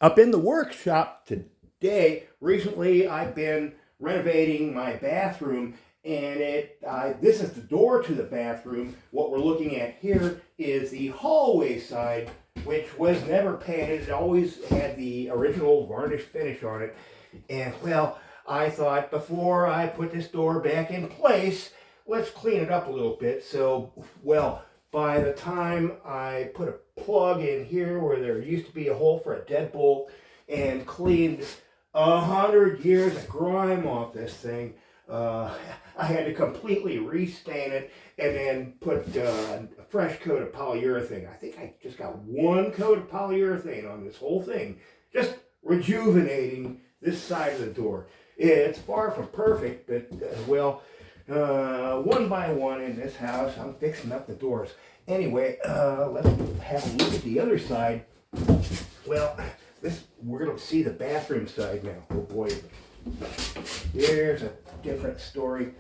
Up in the workshop today, recently I've been renovating my bathroom, and this is the door to the bathroom. What we're looking at here is the hallway side, which was never painted. It always had the original varnish finish on it. And well, I thought before I put this door back in place, let's clean it up a little bit. So, well, by the time I put a plug in here where there used to be a hole for a deadbolt and cleaned 100 years of grime off this thing, I had to completely restain it and then put a fresh coat of polyurethane. I think I just got one coat of polyurethane on this whole thing, just rejuvenating this side of the door. It's far from perfect, but one by one in this house, I'm fixing up the doors. Anyway, let's have a look at the other side. Well, we're going to see the bathroom side now. Oh boy, here's a different story.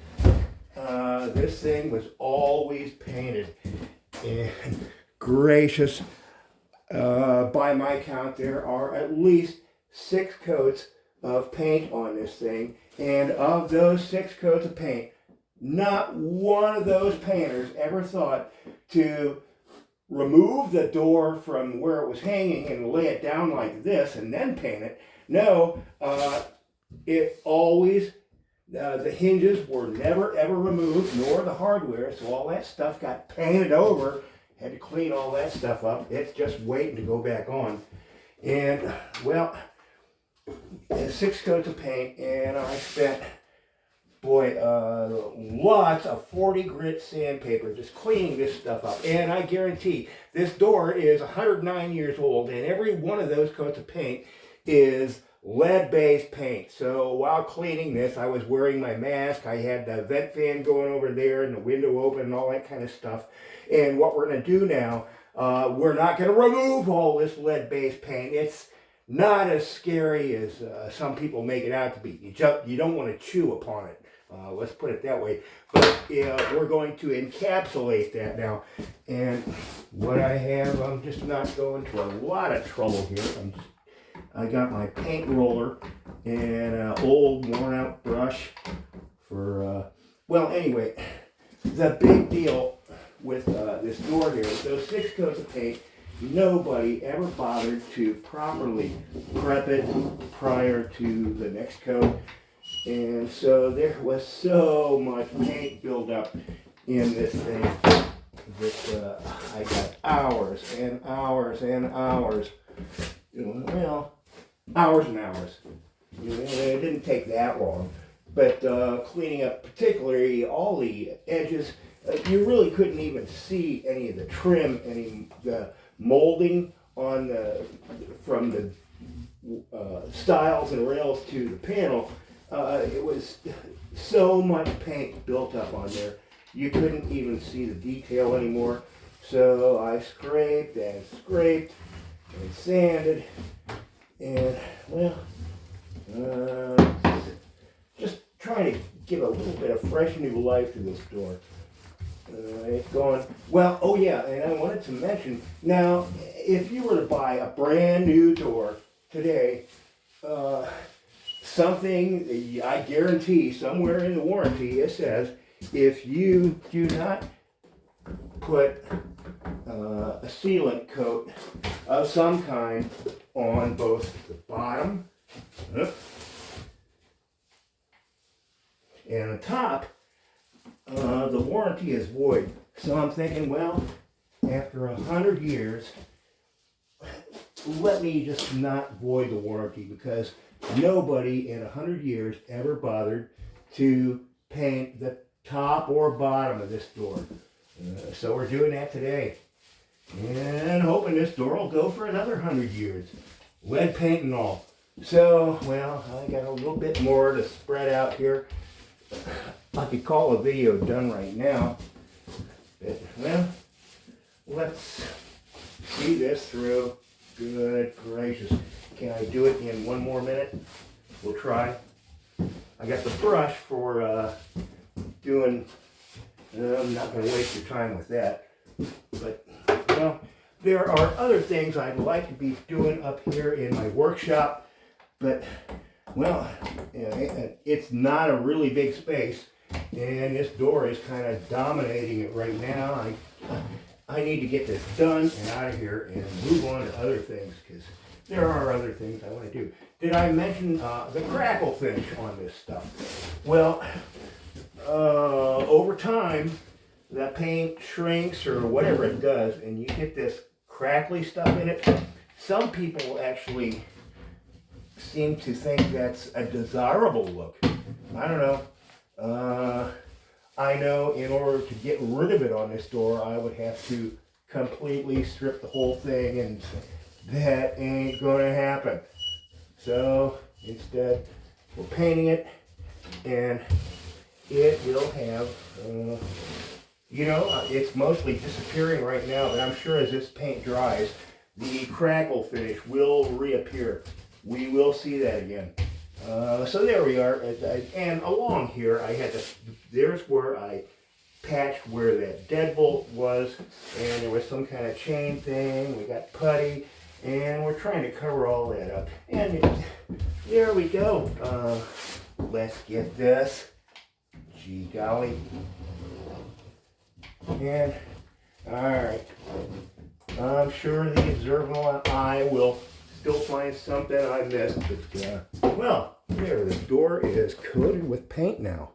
This thing was always painted, and gracious, by my count, there are at least 6 coats of paint on this thing, and of those 6 coats of paint, not one of those painters ever thought to remove the door from where it was hanging and lay it down like this and then paint it. No, it always, the hinges were never ever removed, nor the hardware, so all that stuff got painted over. Had to clean all that stuff up. It's just waiting to go back on. And well, 6 coats of paint, and I spent, lots of 40 grit sandpaper just cleaning this stuff up. And I guarantee this door is 109 years old, and every one of those coats of paint is lead-based paint. So while cleaning this, I was wearing my mask. I had the vent fan going over there and the window open and all that kind of stuff. And what we're going to do now, we're not going to remove all this lead-based paint. It's not as scary as some people make it out to be. You don't want to chew upon it. Let's put it that way. But we're going to encapsulate that now. And what I have, I'm just not going to a lot of trouble here. I got my paint roller and an old worn out brush for, well, anyway, the big deal with this door here is those 6 coats of paint. Nobody ever bothered to properly prep it prior to the next coat. And so there was so much paint buildup in this thing that I got hours and hours and hours, hours and hours. It didn't take that long. But cleaning up particularly all the edges, you really couldn't even see any of the trim, the molding on from the stiles and rails to the panel. It was so much paint built up on there, you couldn't even see the detail anymore. So I scraped and scraped and sanded, and just trying to give a little bit of fresh new life to this door. It's going well. Oh yeah, and I wanted to mention now, if you were to buy a brand new door today, something I guarantee somewhere in the warranty it says if you do not put a sealant coat of some kind on both the bottom and the top, the warranty is void. So I'm thinking, well, after 100 years, let me just not void the warranty, because nobody in 100 years ever bothered to paint the top or bottom of this door. So we're doing that today. And hoping this door will go for another 100 years. Lead paint and all. So, well, I got a little bit more to spread out here. I could call a video done right now. But, well, let's see this through. Good gracious. Can I do it in 1 more minute? We'll try. I got the brush for doing, I'm not going to waste your time with that. But, well, there are other things I'd like to be doing up here in my workshop, but, well, it's not a really big space, and this door is kind of dominating it right now. I need to get this done and out of here and move on to other things, because there are other things I want to do. Did I mention the crackle finish on this stuff? Well, over time, that paint shrinks or whatever it does, and you get this crackly stuff in it. Some people actually seem to think that's a desirable look. I don't know. I know in order to get rid of it on this door, I would have to completely strip the whole thing, and that ain't gonna happen. So instead, we're painting it, and it will have, it's mostly disappearing right now, but I'm sure as this paint dries, the crackle finish will reappear. We will see that again. So there we are, and along here I had there's where I patched where that deadbolt was, and there was some kind of chain thing. We got putty, and we're trying to cover all that up. And there we go. Let's get this. Gee golly. And, alright. I'm sure the observant eye will still find something I missed. But, well, there, the door is coated with paint now.